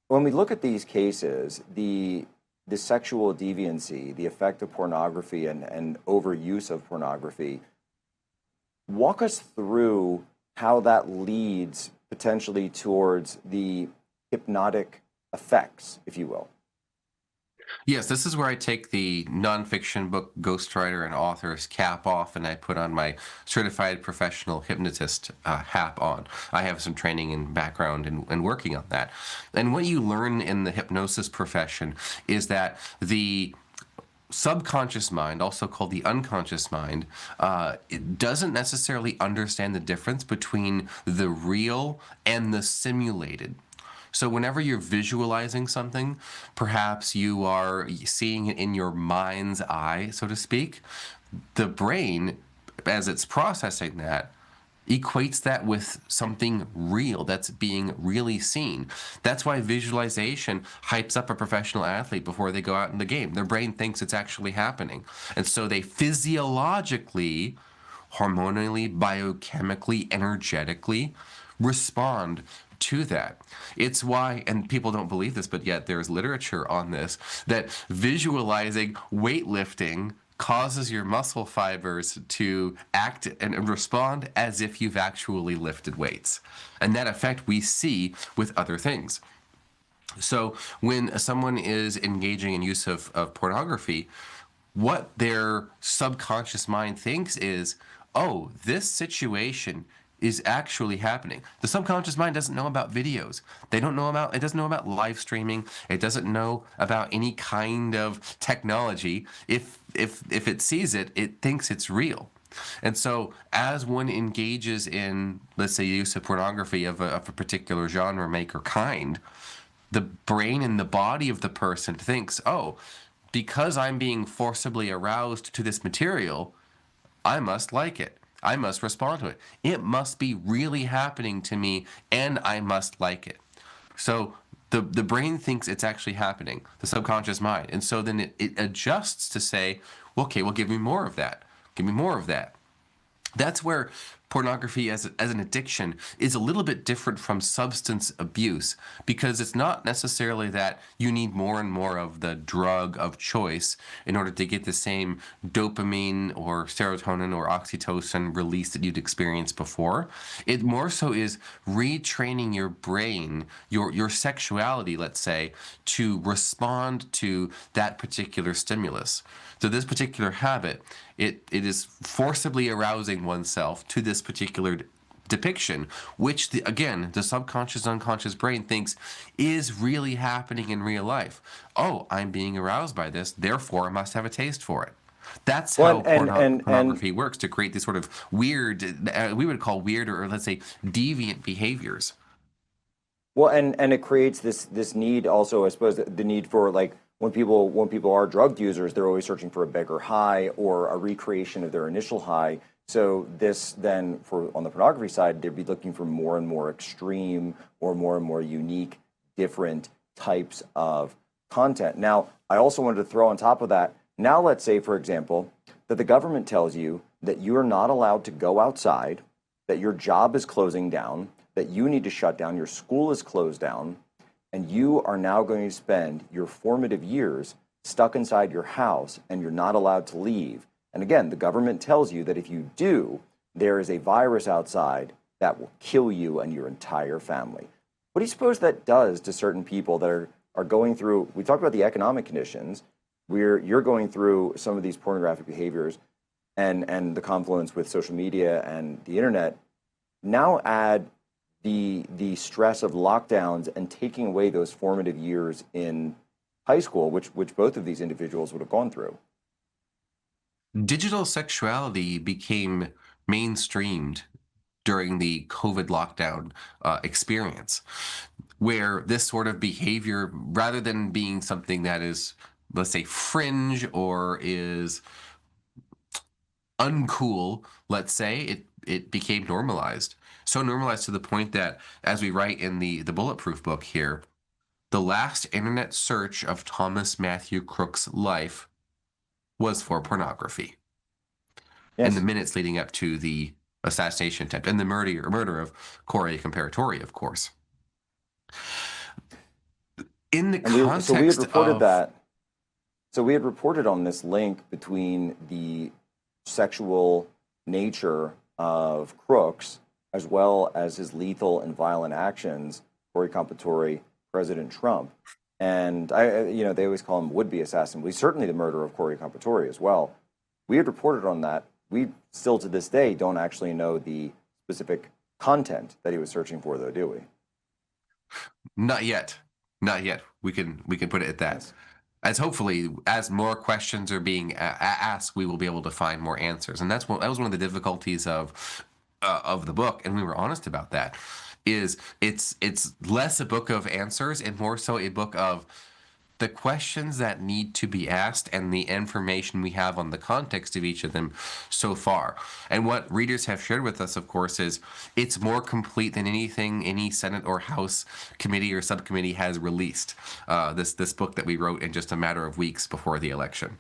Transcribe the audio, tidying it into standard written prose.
when we look at these cases, the sexual deviancy, the effect of pornography and overuse of pornography, walk us through how that leads potentially towards the hypnotic effects, if you will. Yes, this is where I take the nonfiction book ghostwriter and author's cap off, and I put on my certified professional hypnotist hat on. I have some training and background in working on that. And what you learn in the hypnosis profession is that the subconscious mind, also called the unconscious mind, it doesn't necessarily understand the difference between the real and the simulated. So whenever you're visualizing something, perhaps you are seeing it in your mind's eye, so to speak. The brain, as it's processing that, equates that with something real that's being really seen. That's why visualization hypes up a professional athlete before they go out in the game. Their brain thinks it's actually happening. And so they physiologically, hormonally, biochemically, energetically respond to that. It's why, and people don't believe this, but yet there's literature on this, that visualizing weightlifting causes your muscle fibers to act and respond as if you've actually lifted weights. And that effect we see with other things. So when someone is engaging in use of pornography, what their subconscious mind thinks is, oh, this situation is actually happening. The subconscious mind doesn't know about videos. They don't know about, it doesn't know about live streaming. It doesn't know about any kind of technology. If it sees it, it thinks it's real. And so as one engages in, let's say, use of pornography of a particular genre, make, or kind, the brain and the body of the person thinks, oh, because I'm being forcibly aroused to this material, I must like it. I must respond to it. It must be really happening to me, and I must like it. So the brain thinks it's actually happening, the subconscious mind. And so then it adjusts to say, well, okay, well, give me more of that. Give me more of that. That's where pornography as an addiction is a little bit different from substance abuse, because it's not necessarily that you need more and more of the drug of choice in order to get the same dopamine or serotonin or oxytocin release that you'd experienced before. It more so is retraining your brain, your sexuality, let's say, to respond to that particular stimulus. So this particular habit, it is forcibly arousing oneself to this particular depiction, which, again, the subconscious, unconscious brain thinks is really happening in real life. Oh, I'm being aroused by this, therefore I must have a taste for it. That's Well, how and pornography works, to create these sort of weird, we would call weird, or let's say deviant behaviors. well, and it creates this need also, I suppose, the need for like when people are drug users, they're always searching for a bigger high or a recreation of their initial high. So this then for on the pornography side, they'd be looking for more and more extreme or more and more unique, different types of content. Now, I also wanted to throw on top of that. Now, let's say, for example, that the government tells you that you are not allowed to go outside, that your job is closing down, that you need to shut down, your school is closed down, and you are now going to spend your formative years stuck inside your house and you're not allowed to leave. And again, the government tells you that if you do, there is a virus outside that will kill you and your entire family. What do you suppose that does to certain people that are going through? We talked about the economic conditions, where you're going through some of these pornographic behaviors and the confluence with social media and the internet. Now add the stress of lockdowns and taking away those formative years in high school, which both of these individuals would have gone through. Digital sexuality became mainstreamed during the COVID lockdown experience, where this sort of behavior, rather than being something that is, let's say, fringe or is uncool, let's say, it became normalized. So normalized to the point that, as we write in the Bulletproof book here, the last internet search of Thomas Matthew Crook's life was for pornography in the Yes. minutes leading up to the assassination attempt and the murder of Corey Comparatori, of course. in the And we had context reported of that. So we had reported on this link between the sexual nature of Crooks as well as his lethal and violent actions, Cory Compatore, President Trump. And they always call him would-be assassin. We certainly the murder of Cory Compatore as well. We had reported on that. We still to this day don't actually know the specific content that he was searching for, though, do we? not yet, not yet. We can put it at that. Yes. As hopefully, as more questions are being asked, we will be able to find more answers. And that was one of the difficulties of the book, and we were honest about that. Is it's less a book of answers and more so a book of the questions that need to be asked and the information we have on the context of each of them so far. And what readers have shared with us, of course, is it's more complete than anything any Senate or House committee or subcommittee has released. This book that we wrote in just a matter of weeks before the election.